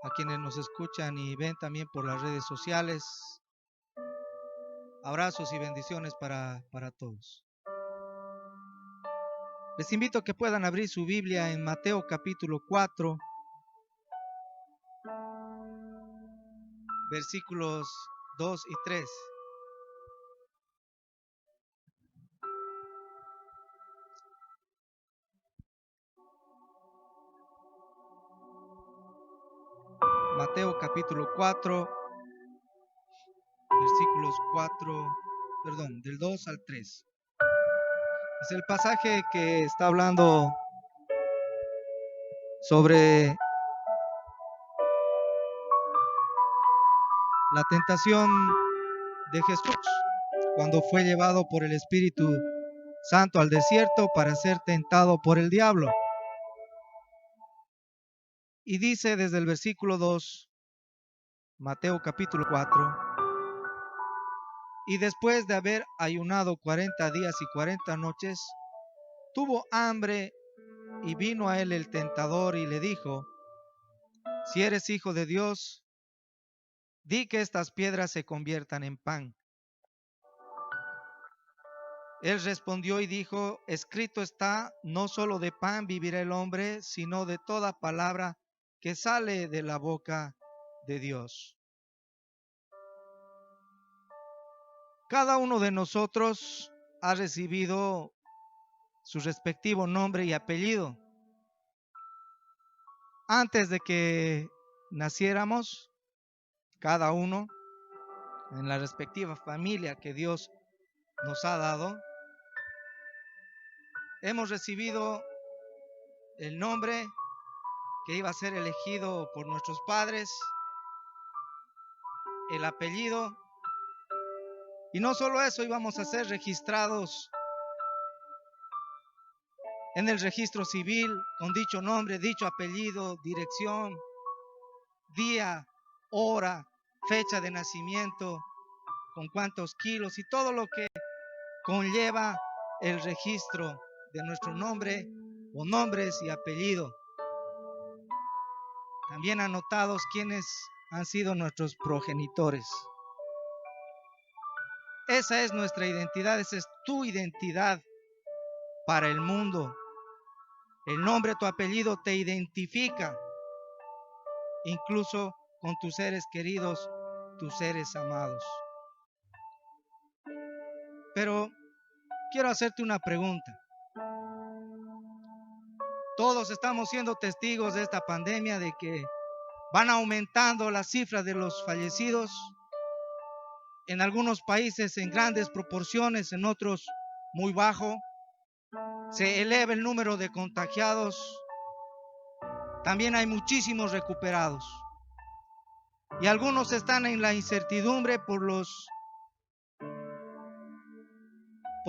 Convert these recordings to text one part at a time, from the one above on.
a quienes nos escuchan y ven también por las redes sociales. Abrazos y bendiciones para todos. Les invito a que puedan abrir su Biblia en Mateo capítulo 4, versículos 2 y 3. Mateo capítulo 4, versículos del 2 al 3. Es el pasaje que está hablando sobre la tentación de Jesús cuando fue llevado por el Espíritu Santo al desierto para ser tentado por el diablo. Y dice desde el versículo 2, Mateo capítulo 4, y después de haber ayunado 40 días y 40 noches, tuvo hambre, y vino a él el tentador y le dijo: si eres hijo de Dios, di que estas piedras se conviertan en pan. Él respondió y dijo: escrito está, no solo de pan vivirá el hombre, sino de toda palabra que sale de la boca de Dios. Cada uno de nosotros ha recibido su respectivo nombre y apellido. Antes de que naciéramos, cada uno en la respectiva familia que Dios nos ha dado, hemos recibido el nombre que iba a ser elegido por nuestros padres, el apellido, y no solo eso, íbamos a ser registrados en el registro civil con dicho nombre, dicho apellido, dirección, día, hora, fecha de nacimiento, con cuántos kilos y todo lo que conlleva el registro de nuestro nombre o nombres y apellido. También anotados quiénes han sido nuestros progenitores. Esa es nuestra identidad, esa es tu identidad para el mundo. El nombre, tu apellido te identifica, incluso con tus seres queridos, tus seres amados. Pero quiero hacerte una pregunta. Todos estamos siendo testigos de esta pandemia, de que van aumentando las cifras de los fallecidos. En algunos países en grandes proporciones, en otros muy bajo. Se eleva el número de contagiados. También hay muchísimos recuperados. Y algunos están en la incertidumbre por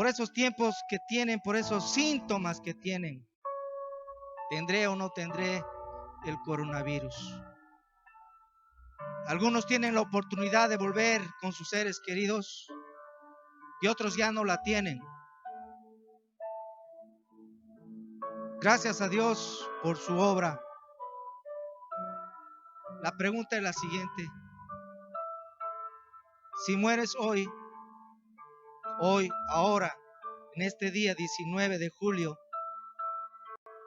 esos tiempos que tienen, por esos síntomas que tienen. ¿Tendré o no tendré el coronavirus? Algunos tienen la oportunidad de volver con sus seres queridos y otros ya no la tienen. Gracias a Dios por su obra. La pregunta es la siguiente: si mueres hoy, ahora, en este día 19 de julio,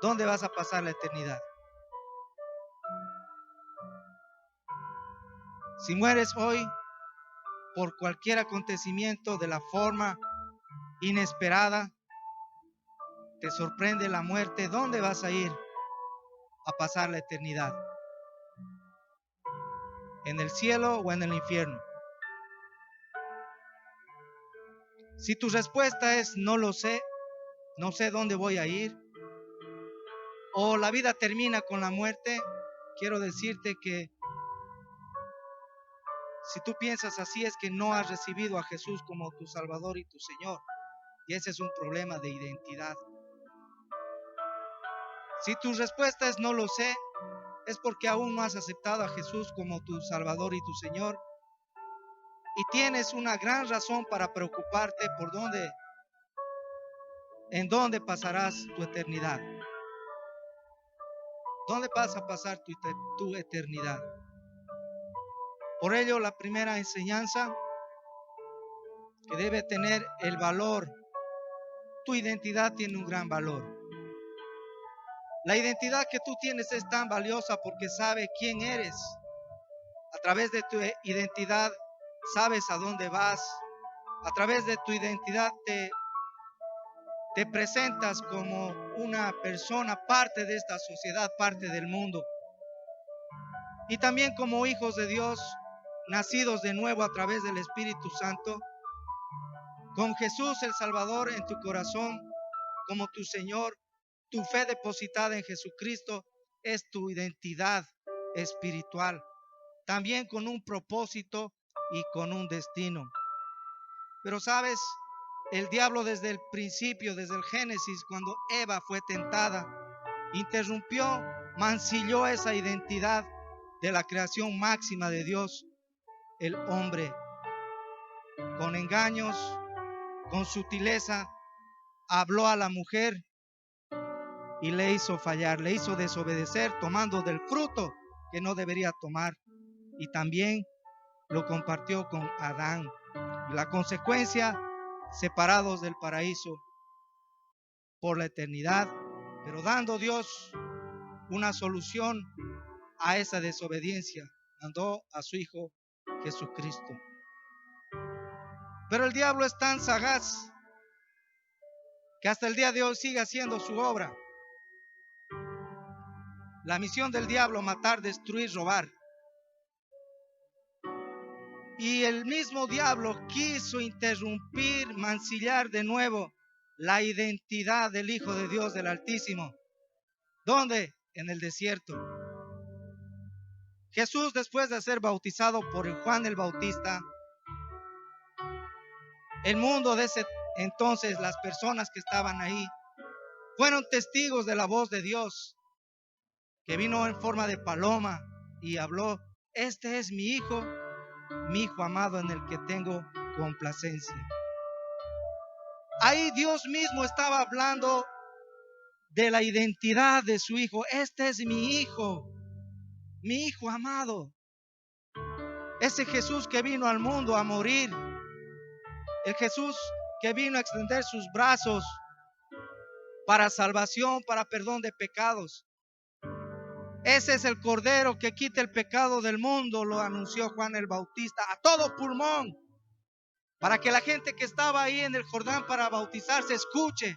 ¿dónde vas a pasar la eternidad? Si mueres hoy por cualquier acontecimiento de la forma inesperada, te sorprende la muerte, ¿dónde vas a ir a pasar la eternidad? ¿En el cielo o en el infierno? Si tu respuesta es no lo sé, no sé dónde voy a ir, o la vida termina con la muerte, quiero decirte que si tú piensas así es que no has recibido a Jesús como tu Salvador y tu Señor, y ese es un problema de identidad. Si tu respuesta es no lo sé, es porque aún no has aceptado a Jesús como tu Salvador y tu Señor, y tienes una gran razón para preocuparte por en dónde pasarás tu eternidad. ¿Dónde vas a pasar tu eternidad? Por ello, la primera enseñanza que debe tener el valor, tu identidad tiene un gran valor. La identidad que tú tienes es tan valiosa porque sabe quién eres. A través de tu identidad sabes a dónde vas. A través de tu identidad te presentas como una persona, parte de esta sociedad, parte del mundo. Y también como hijos de Dios, nacidos de nuevo a través del Espíritu Santo, con Jesús el Salvador en tu corazón como tu Señor, tu fe depositada en Jesucristo es tu identidad espiritual, también con un propósito y con un destino. Pero sabes, el diablo desde el principio, desde el Génesis, cuando Eva fue tentada, interrumpió, mancilló esa identidad de la creación máxima de Dios, el hombre, con engaños, con sutileza, habló a la mujer y le hizo fallar, le hizo desobedecer tomando del fruto que no debería tomar, y también lo compartió con Adán. La consecuencia, separados del paraíso por la eternidad, pero dando Dios una solución a esa desobediencia, mandó a su Hijo Jesucristo. Pero el diablo es tan sagaz que hasta el día de hoy sigue haciendo su obra. La misión del diablo: matar, destruir, robar. Y el mismo diablo quiso interrumpir, mancillar de nuevo la identidad del Hijo de Dios, del Altísimo. ¿Dónde? En el desierto. Jesús, después de ser bautizado por Juan el Bautista, el mundo de ese entonces, las personas que estaban ahí, fueron testigos de la voz de Dios, que vino en forma de paloma y habló: este es mi Hijo amado, en el que tengo complacencia. Ahí Dios mismo estaba hablando de la identidad de su Hijo. Este es mi Hijo amado. Ese Jesús que vino al mundo a morir, el Jesús que vino a extender sus brazos para salvación, para perdón de pecados. Ese es el Cordero que quita el pecado del mundo, lo anunció Juan el Bautista a todo pulmón, para que la gente que estaba ahí en el Jordán para bautizarse escuche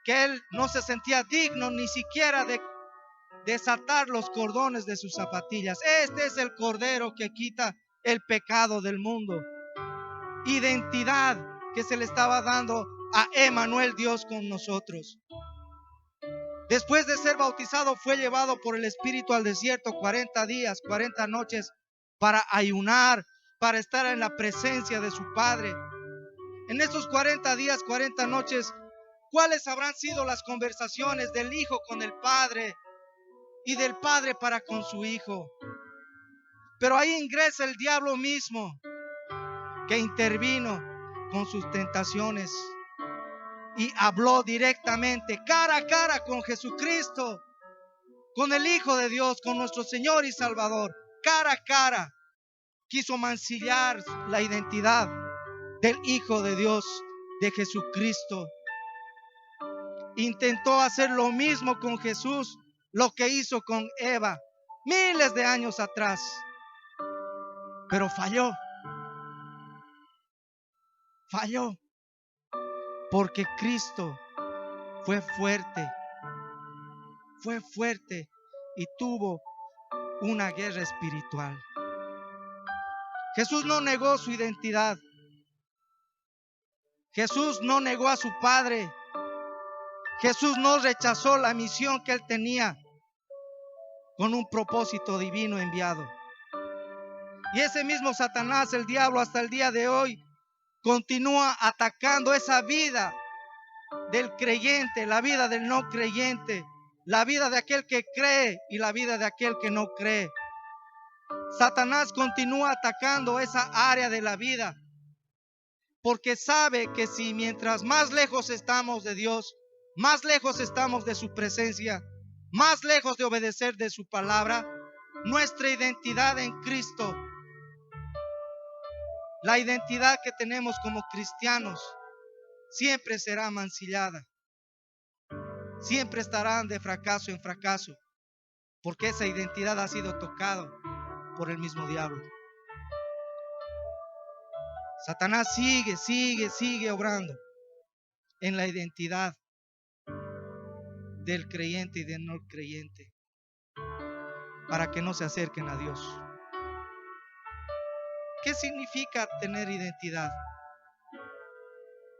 que él no se sentía digno ni siquiera de desatar los cordones de sus zapatillas. Este es el Cordero que quita el pecado del mundo. Identidad que se le estaba dando a Emmanuel, Dios con nosotros. Después de ser bautizado, fue llevado por el Espíritu al desierto 40 días, 40 noches, para ayunar, para estar en la presencia de su Padre. En esos 40 días, 40 noches, ¿cuáles habrán sido las conversaciones del Hijo con el Padre y del Padre para con su Hijo? Pero ahí ingresa el diablo mismo, que intervino con sus tentaciones y habló directamente, cara a cara con Jesucristo, con el Hijo de Dios, con nuestro Señor y Salvador. Cara a cara quiso mancillar la identidad del Hijo de Dios, de Jesucristo. Intentó hacer lo mismo con Jesús, lo que hizo con Eva miles de años atrás, pero falló, porque Cristo fue fuerte y tuvo una guerra espiritual. Jesús no negó su identidad. Jesús no negó a su Padre. Jesús no rechazó la misión que él tenía con un propósito divino enviado. Y ese mismo Satanás, el diablo, hasta el día de hoy continúa atacando esa vida del creyente, la vida del no creyente, la vida de aquel que cree y la vida de aquel que no cree. Satanás continúa atacando esa área de la vida, porque sabe que si mientras más lejos estamos de Dios, más lejos estamos de su presencia, más lejos de obedecer de su palabra, nuestra identidad en Cristo, la identidad que tenemos como cristianos, siempre será mancillada. Siempre estarán de fracaso en fracaso, porque esa identidad ha sido tocada por el mismo diablo. Satanás sigue obrando en la identidad del creyente y del no creyente, para que no se acerquen a Dios. ¿Qué significa tener identidad?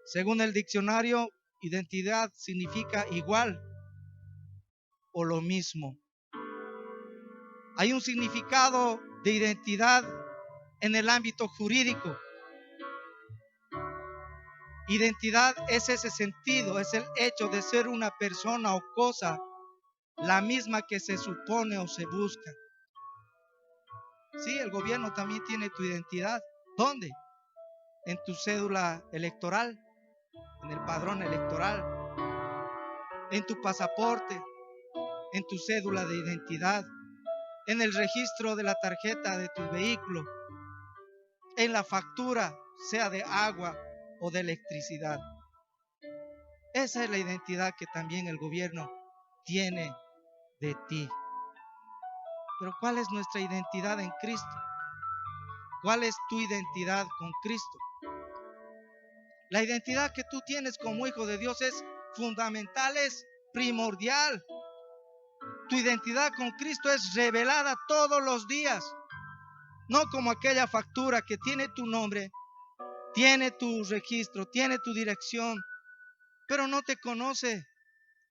Según el diccionario, identidad significa igual o lo mismo. Hay un significado de identidad en el ámbito jurídico. Identidad es ese sentido, es el hecho de ser una persona o cosa la misma que se supone o se busca. Sí, el gobierno también tiene tu identidad. ¿Dónde? En tu cédula electoral, en el padrón electoral, en tu pasaporte, en tu cédula de identidad, en el registro de la tarjeta de tu vehículo, en la factura, sea de agua o de electricidad. Esa es la identidad que también el gobierno tiene de ti. Pero ¿cuál es nuestra identidad en Cristo? ¿Cuál es tu identidad con Cristo? La identidad que tú tienes como hijo de Dios es fundamental, es primordial. Tu identidad con Cristo es revelada todos los días. No como aquella factura que tiene tu nombre, tiene tu registro, tiene tu dirección, pero no te conoce.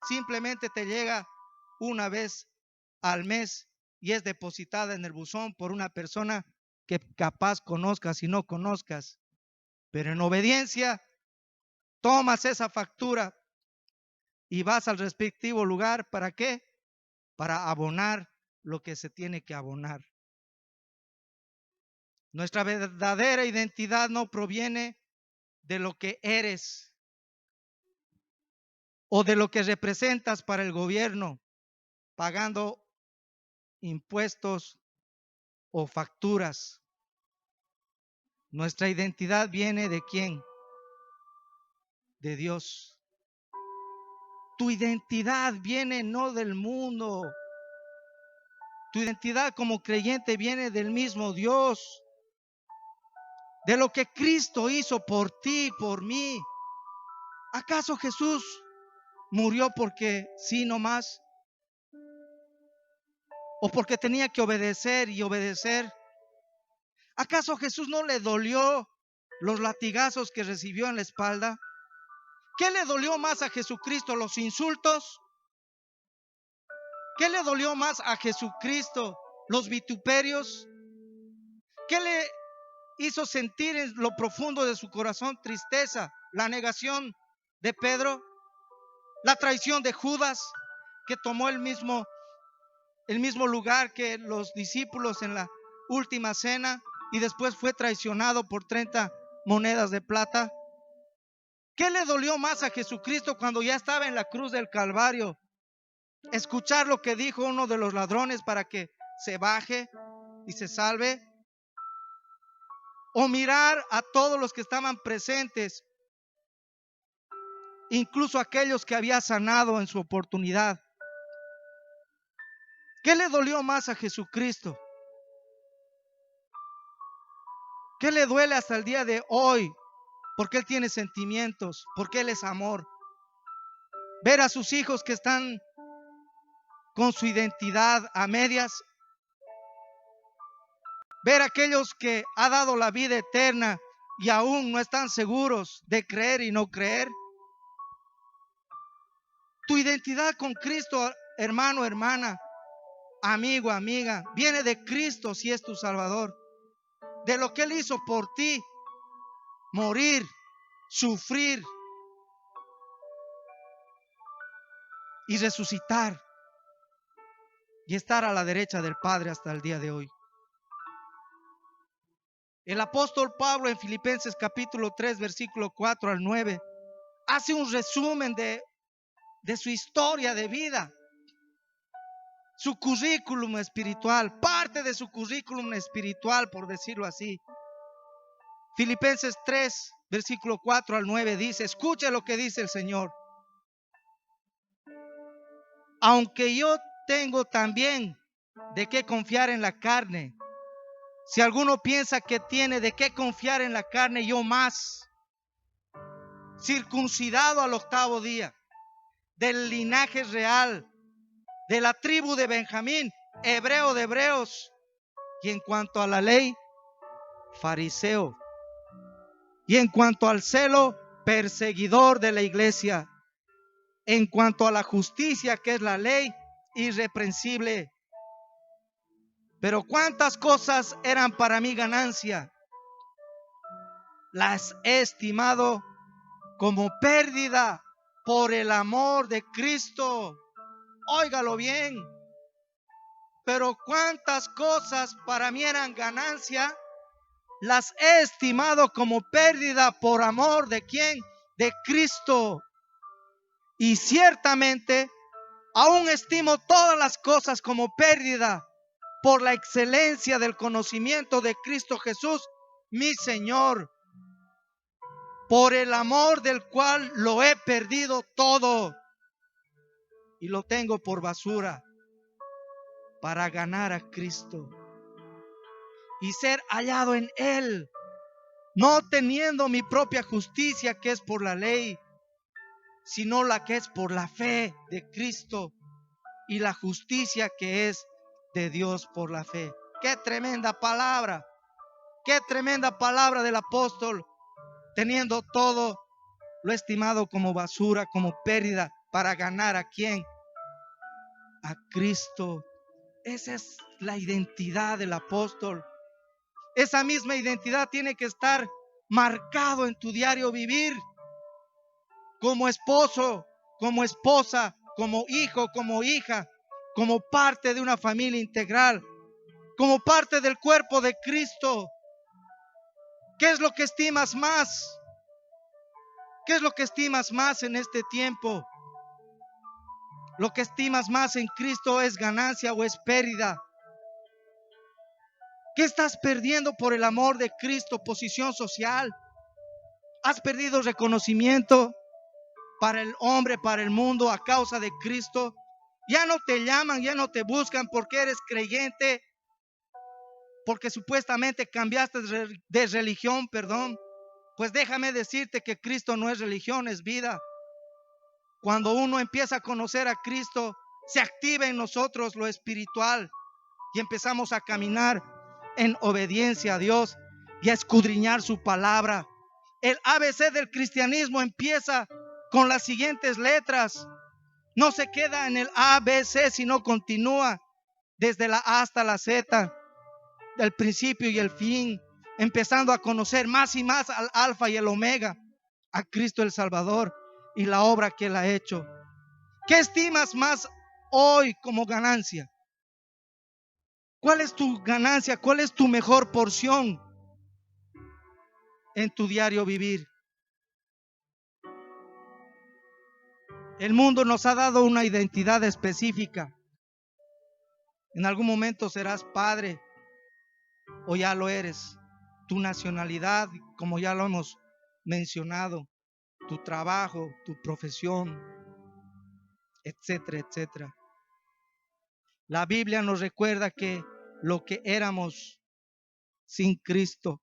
Simplemente te llega una vez al mes y es depositada en el buzón por una persona que capaz conozcas y no conozcas. Pero en obediencia tomas esa factura y vas al respectivo lugar. ¿Para qué? Para abonar lo que se tiene que abonar. Nuestra verdadera identidad no proviene de lo que eres o de lo que representas para el gobierno, pagando impuestos o facturas. Nuestra identidad viene ¿de quién? De Dios. Tu identidad viene no del mundo. Tu identidad como creyente viene del mismo Dios, de lo que Cristo hizo por ti, por mí. ¿Acaso Jesús murió porque sí nomás? ¿O porque tenía que obedecer y obedecer? ¿Acaso Jesús no le dolió los latigazos que recibió en la espalda? ¿Qué le dolió más a Jesucristo? ¿Los insultos? ¿Qué le dolió más a Jesucristo? ¿Los vituperios? ¿Qué le hizo sentir en lo profundo de su corazón tristeza? ¿La negación de Pedro? ¿La traición de Judas, que tomó el mismo lugar que los discípulos en la última cena y después fue traicionado por 30 monedas de plata? ¿Qué le dolió más a Jesucristo cuando ya estaba en la cruz del Calvario? ¿Escuchar lo que dijo uno de los ladrones para que se baje y se salve? ¿O mirar a todos los que estaban presentes, incluso aquellos que había sanado en su oportunidad? ¿Qué le dolió más a Jesucristo? ¿Qué le duele hasta el día de hoy? Porque Él tiene sentimientos, porque Él es amor. Ver a sus hijos que están con su identidad a medias. Ver a aquellos que ha dado la vida eterna y aún no están seguros de creer y no creer. Tu identidad con Cristo, hermano, hermana, amigo, amiga, viene de Cristo si es tu Salvador. De lo que Él hizo por ti. Morir, sufrir y resucitar y estar a la derecha del Padre hasta el día de hoy. El apóstol Pablo en Filipenses capítulo 3 versículo 4 al 9 hace un resumen de su historia de vida. su currículum espiritual, parte de su currículum espiritual, por decirlo así. Filipenses 3, versículo 4 al 9 dice, escuche lo que dice el Señor. Aunque yo tengo también de qué confiar en la carne, si alguno piensa que tiene de qué confiar en la carne, yo más, circuncidado al 8º día, del linaje real, de la tribu de Benjamín, hebreo de hebreos, y en cuanto a la ley, fariseo, y en cuanto al celo, perseguidor de la iglesia, en cuanto a la justicia que es la ley, irreprensible. Pero cuántas cosas eran para mí ganancia, las he estimado como pérdida por el amor de Cristo. Óigalo bien. Pero cuántas cosas para mí eran ganancia, las he estimado como pérdida por amor de ¿quién? De Cristo. Y ciertamente aún estimo todas las cosas como pérdida por la excelencia del conocimiento de Cristo Jesús, mi Señor, por el amor del cual lo he perdido todo y lo tengo por basura para ganar a Cristo y ser hallado en Él, no teniendo mi propia justicia que es por la ley, sino la que es por la fe de Cristo y la justicia que es de Dios por la fe. Qué tremenda palabra, qué tremenda palabra del apóstol, teniendo todo lo estimado como basura, como pérdida, para ganar ¿a quién? A Cristo. Esa es la identidad del apóstol. Esa misma identidad tiene que estar marcado en tu diario vivir, como esposo, como esposa, como hijo, como hija, como parte de una familia integral, como parte del cuerpo de Cristo. ¿Qué es lo que estimas más? ¿Qué es lo que estimas más en este tiempo? ¿Lo que estimas más en Cristo es ganancia o es pérdida? ¿Qué estás perdiendo por el amor de Cristo? Posición social. ¿Has perdido reconocimiento para el hombre, para el mundo a causa de Cristo? Ya no te llaman, ya no te buscan porque eres creyente, porque supuestamente cambiaste de religión, perdón. Pues déjame decirte que Cristo no es religión, es vida. Cuando uno empieza a conocer a Cristo, se activa en nosotros lo espiritual y empezamos a caminar en obediencia a Dios y a escudriñar su palabra. El ABC del cristianismo empieza con las siguientes letras. No se queda en el ABC, sino continúa desde la A hasta la Z, del principio y el fin, empezando a conocer más y más al Alfa y el Omega, a Cristo el Salvador y la obra que Él ha hecho. ¿Qué estimas más hoy como ganancia? ¿Cuál es tu ganancia? ¿Cuál es tu mejor porción en tu diario vivir? El mundo nos ha dado una identidad específica. En algún momento serás padre o ya lo eres. Tu nacionalidad, como ya lo hemos mencionado, tu trabajo, tu profesión, etcétera, etcétera. La Biblia nos recuerda que lo que éramos sin Cristo.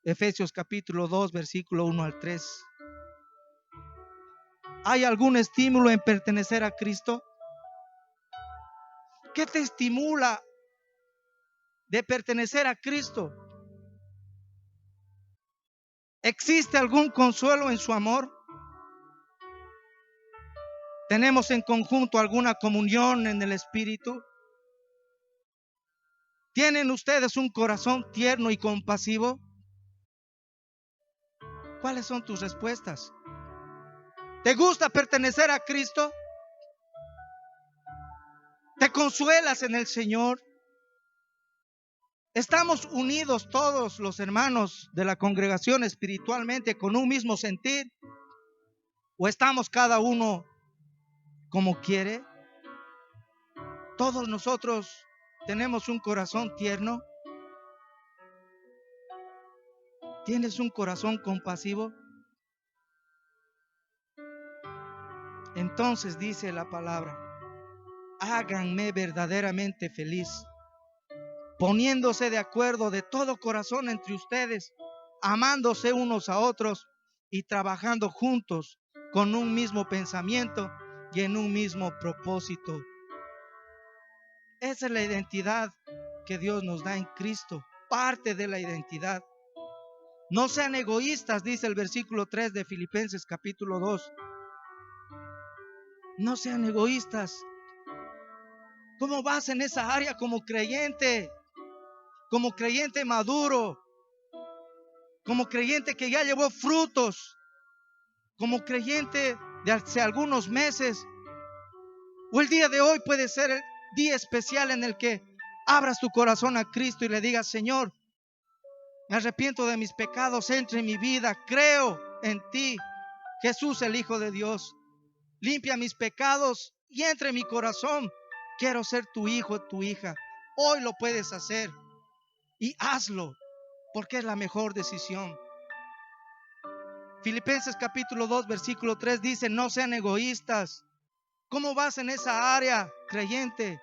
Efesios capítulo 2, versículo 1 al 3. ¿Hay algún estímulo en pertenecer a Cristo? ¿Qué te estimula de pertenecer a Cristo? ¿Existe algún consuelo en su amor? ¿Tenemos en conjunto alguna comunión en el Espíritu? ¿Tienen ustedes un corazón tierno y compasivo? ¿Cuáles son tus respuestas? ¿Te gusta pertenecer a Cristo? ¿Te consuelas en el Señor? ¿Estamos unidos todos los hermanos de la congregación espiritualmente con un mismo sentir? ¿O estamos cada uno como quiere? Todos nosotros tenemos un corazón tierno. ¿Tienes un corazón compasivo? Entonces dice la palabra: háganme verdaderamente feliz, poniéndose de acuerdo de todo corazón entre ustedes, amándose unos a otros y trabajando juntos con un mismo pensamiento y en un mismo propósito. Esa es la identidad que Dios nos da en Cristo, parte de la identidad. No sean egoístas, dice el versículo 3 de Filipenses capítulo 2. No sean egoístas. ¿Cómo vas en esa área como creyente? Como creyente maduro, como creyente que ya llevó frutos, como creyente de hace algunos meses, o el día de hoy puede ser el día especial en el que abras tu corazón a Cristo y le digas: Señor, me arrepiento de mis pecados, entra en mi vida, creo en ti, Jesús el Hijo de Dios, limpia mis pecados y entra en mi corazón, quiero ser tu hijo, tu hija. Hoy lo puedes hacer y hazlo, porque es la mejor decisión. Filipenses capítulo 2 versículo 3 dice: no sean egoístas. ¿Cómo vas en esa área, creyente?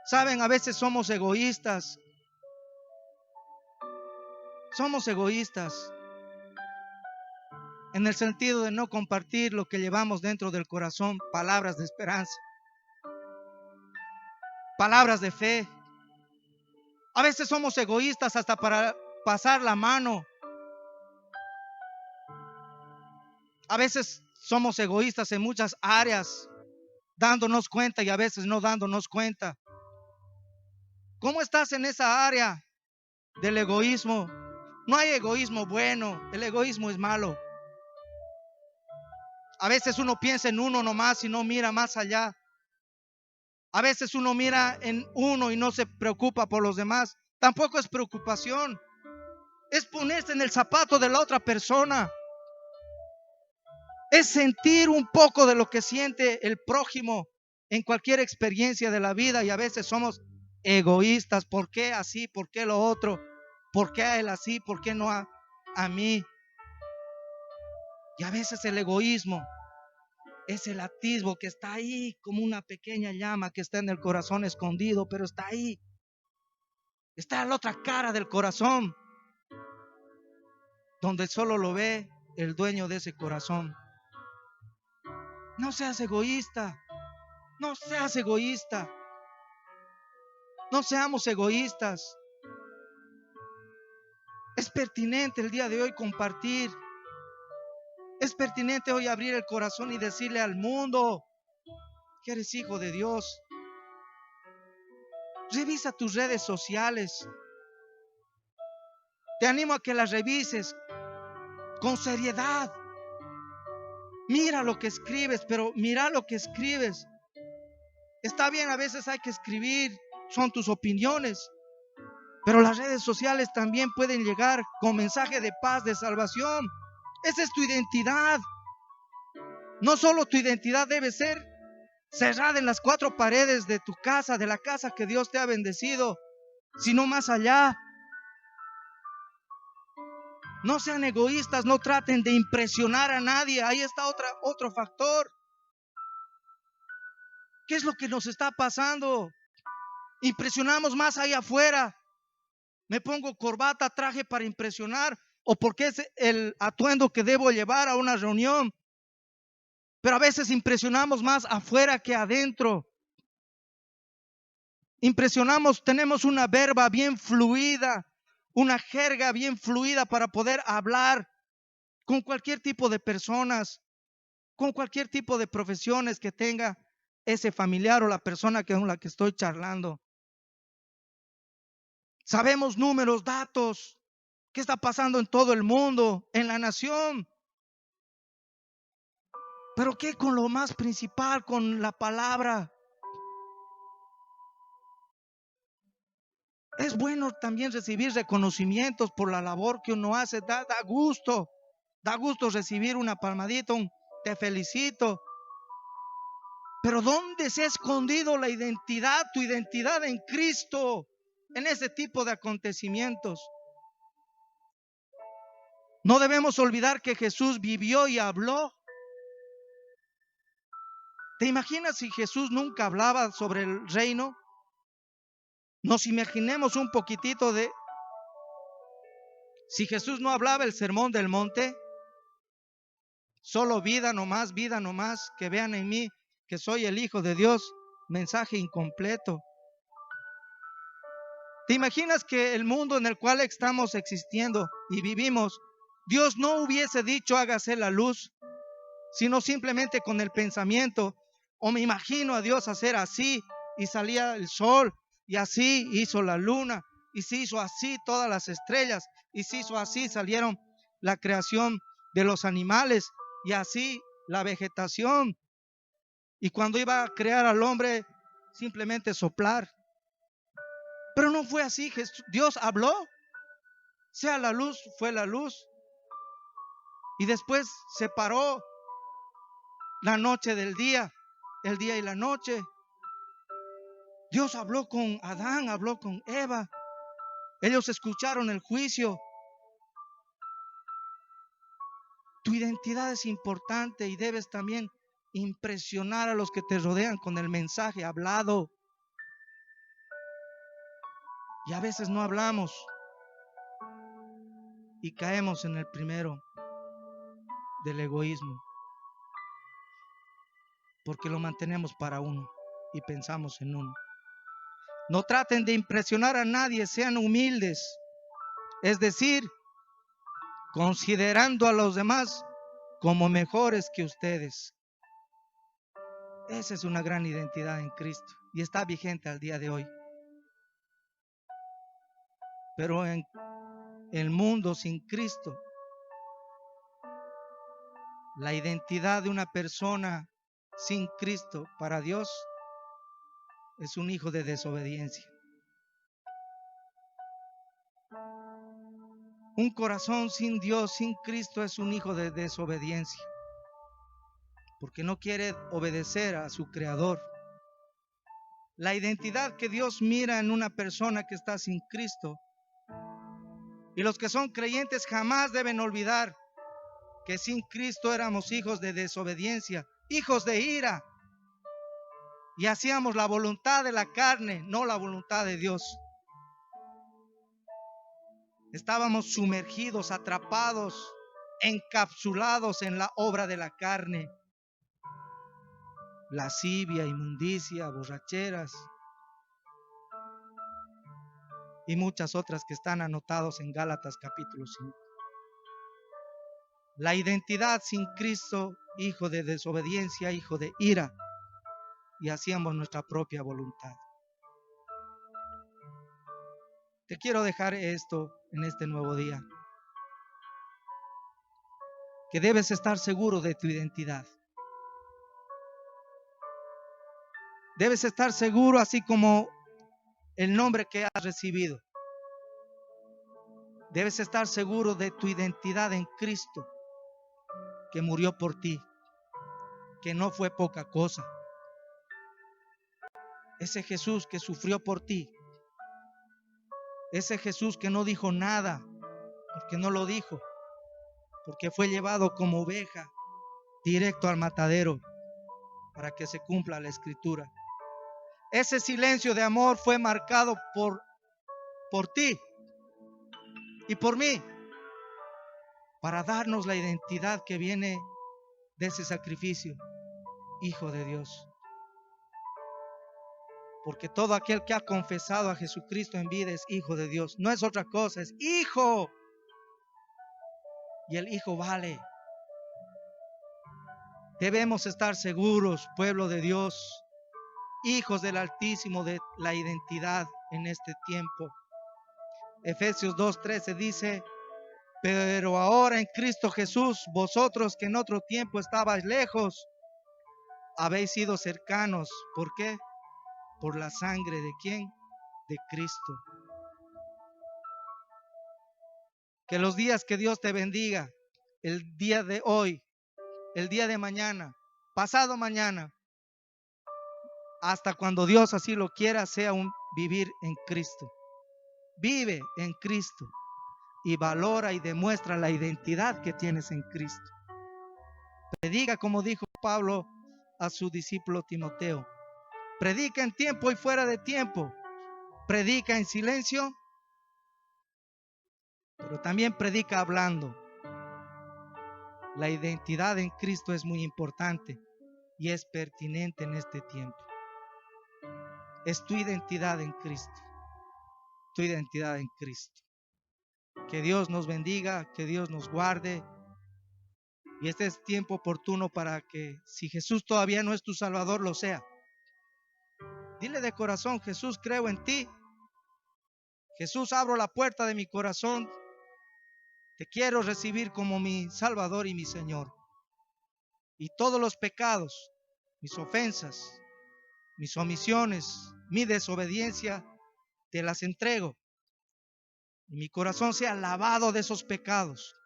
Saben, a veces somos egoístas. Somos egoístas en el sentido de no compartir lo que llevamos dentro del corazón, palabras de esperanza, palabras de fe. A veces somos egoístas hasta para pasar la mano. A veces somos egoístas en muchas áreas, dándonos cuenta y a veces no dándonos cuenta. ¿Cómo estás en esa área del egoísmo? No hay egoísmo bueno, el egoísmo es malo. A veces uno piensa en uno nomás y no mira más allá. A veces uno mira en uno y no se preocupa por los demás. Tampoco es preocupación. Es ponerse en el zapato de la otra persona. Es sentir un poco de lo que siente el prójimo en cualquier experiencia de la vida. Y a veces somos egoístas. ¿Por qué así? ¿Por qué lo otro? ¿Por qué a él así? ¿Por qué no a mí? Y a veces el egoísmo es el atisbo que está ahí como una pequeña llama que está en el corazón escondido, pero está ahí. Está en la otra cara del corazón, donde solo lo ve el dueño de ese corazón. No seas egoísta. No seas egoísta. No seamos egoístas. Es pertinente el día de hoy compartir. Es pertinente hoy abrir el corazón y decirle al mundo que eres hijo de Dios. Revisa tus redes sociales. Te animo a que las revises con seriedad. Mira lo que escribes, pero mira lo que escribes. Está bien, a veces hay que escribir, son tus opiniones, pero las redes sociales también pueden llegar con mensaje de paz, de salvación. Esa es tu identidad. No solo tu identidad debe ser cerrada en las cuatro paredes de tu casa, de la casa que Dios te ha bendecido, sino más allá. No sean egoístas, no traten de impresionar a nadie. Ahí está otro factor. ¿Qué es lo que nos está pasando? Impresionamos más ahí afuera. Me pongo corbata, traje para impresionar, o porque es el atuendo que debo llevar a una reunión. Pero a veces impresionamos más afuera que adentro. Impresionamos, tenemos una verba bien fluida, una jerga bien fluida para poder hablar con cualquier tipo de personas, con cualquier tipo de profesiones que tenga ese familiar o la persona con la que estoy charlando. Sabemos números, datos, qué está pasando en todo el mundo, en la nación. Pero ¿qué con lo más principal, con la palabra? Es bueno también recibir reconocimientos por la labor que uno hace. Da gusto recibir una palmadita, te felicito. Pero ¿dónde se ha escondido la identidad, tu identidad en Cristo, en ese tipo de acontecimientos? No debemos olvidar que Jesús vivió y habló. ¿Te imaginas si Jesús nunca hablaba sobre el reino? Nos imaginemos un poquitito de si Jesús no hablaba el sermón del monte, solo vida nomás, que vean en mí que soy el Hijo de Dios, mensaje incompleto. ¿Te imaginas que el mundo en el cual estamos existiendo y vivimos, Dios no hubiese dicho hágase la luz, sino simplemente con el pensamiento? O me imagino a Dios hacer así y salía el sol, y así hizo la luna, y se hizo así todas las estrellas, y se hizo así, salieron la creación de los animales, y así la vegetación. Y cuando iba a crear al hombre, simplemente soplar. Pero no fue así. Dios habló, sea la luz, fue la luz. Y después separó la noche del día, el día y la noche. Dios habló con Adán, habló con Eva. Ellos escucharon el juicio. Tu identidad es importante y debes también impresionar a los que te rodean con el mensaje hablado. Y a veces no hablamos y caemos en el primero del egoísmo, porque lo mantenemos para uno y pensamos en uno. No traten de impresionar a nadie, sean humildes, es decir, considerando a los demás como mejores que ustedes. Esa es una gran identidad en Cristo y está vigente al día de hoy. Pero en el mundo sin Cristo, la identidad de una persona sin Cristo para Dios es un hijo de desobediencia. Un corazón sin Dios, sin Cristo, es un hijo de desobediencia, porque no quiere obedecer a su Creador. La identidad que Dios mira en una persona que está sin Cristo, y los que son creyentes jamás deben olvidar que sin Cristo éramos hijos de desobediencia, hijos de ira, y hacíamos la voluntad de la carne, no la voluntad de Dios. Estábamos sumergidos, atrapados, encapsulados en la obra de la carne. Lascivia, inmundicia, borracheras y muchas otras que están anotados en Gálatas capítulo 5. La identidad sin Cristo, hijo de desobediencia, hijo de ira, y hacíamos nuestra propia voluntad. Te quiero dejar esto en este nuevo día, que debes estar seguro de tu identidad. Debes estar seguro, así como el nombre que has recibido. Debes estar seguro de tu identidad en Cristo, que murió por ti, que no fue poca cosa. Ese Jesús que sufrió por ti, ese Jesús que no dijo nada, porque no lo dijo, porque fue llevado como oveja directo al matadero para que se cumpla la escritura. Ese silencio de amor fue marcado por ti y por mí, para darnos la identidad que viene de ese sacrificio, hijo de Dios. Porque todo aquel que ha confesado a Jesucristo en vida es hijo de Dios. No es otra cosa, es hijo. Y el hijo vale. Debemos estar seguros, pueblo de Dios, hijos del Altísimo, de la identidad en este tiempo. Efesios 2:13 dice: pero ahora en Cristo Jesús, vosotros que en otro tiempo estabais lejos, habéis sido cercanos. ¿Por qué? Por la sangre de ¿quién? De Cristo. Que los días que Dios te bendiga, el día de hoy, el día de mañana, pasado mañana, hasta cuando Dios así lo quiera, sea un vivir en Cristo. Vive en Cristo y valora y demuestra la identidad que tienes en Cristo. Predica, como dijo Pablo a su discípulo Timoteo. Predica en tiempo y fuera de tiempo. Predica en silencio, pero también predica hablando. La identidad en Cristo es muy importante y es pertinente en este tiempo. Es tu identidad en Cristo. Tu identidad en Cristo. Que Dios nos bendiga, que Dios nos guarde. Y este es tiempo oportuno para que, si Jesús todavía no es tu Salvador, lo sea. Dile de corazón: Jesús, creo en ti. Jesús, abro la puerta de mi corazón. Te quiero recibir como mi Salvador y mi Señor. Y todos los pecados, mis ofensas, mis omisiones, mi desobediencia, te las entrego. Y mi corazón sea lavado de esos pecados.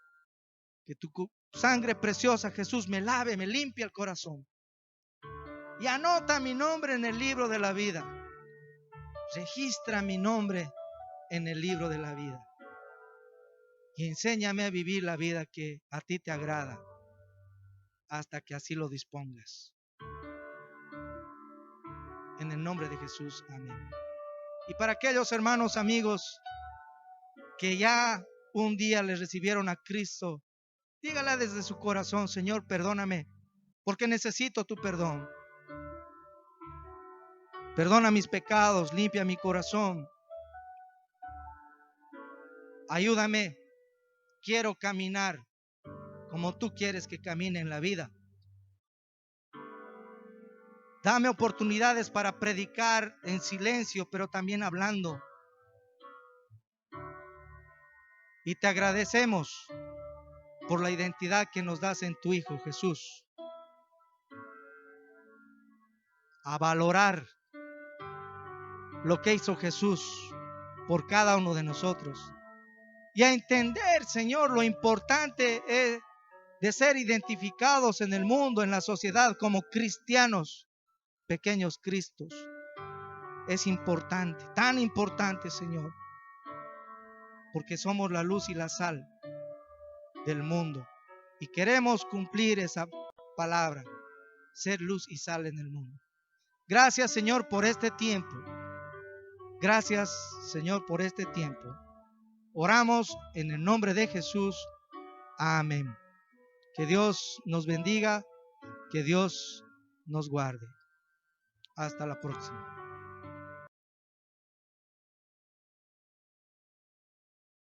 Que tu sangre preciosa, Jesús, me lave, me limpie el corazón. Y anota mi nombre en el libro de la vida. Registra mi nombre en el libro de la vida. Y enséñame a vivir la vida que a ti te agrada, hasta que así lo dispongas. En el nombre de Jesús, amén. Y para aquellos hermanos, amigos, que ya un día le recibieron a Cristo, dígale desde su corazón: Señor, perdóname, porque necesito tu perdón. Perdona mis pecados, limpia mi corazón. Ayúdame, quiero caminar como tú quieres que camine en la vida. Dame oportunidades para predicar en silencio, pero también hablando. Y te agradecemos por la identidad que nos das en tu Hijo Jesús. A valorar lo que hizo Jesús por cada uno de nosotros. Y a entender, Señor, lo importante es de ser identificados en el mundo, en la sociedad, como cristianos, pequeños Cristos. Es importante, tan importante, Señor, porque somos la luz y la sal del mundo. Y queremos cumplir esa palabra, ser luz y sal en el mundo. Gracias, Señor, por este tiempo. Gracias, Señor, por este tiempo. Oramos en el nombre de Jesús. Amén. Que Dios nos bendiga, que Dios nos guarde. Hasta la próxima.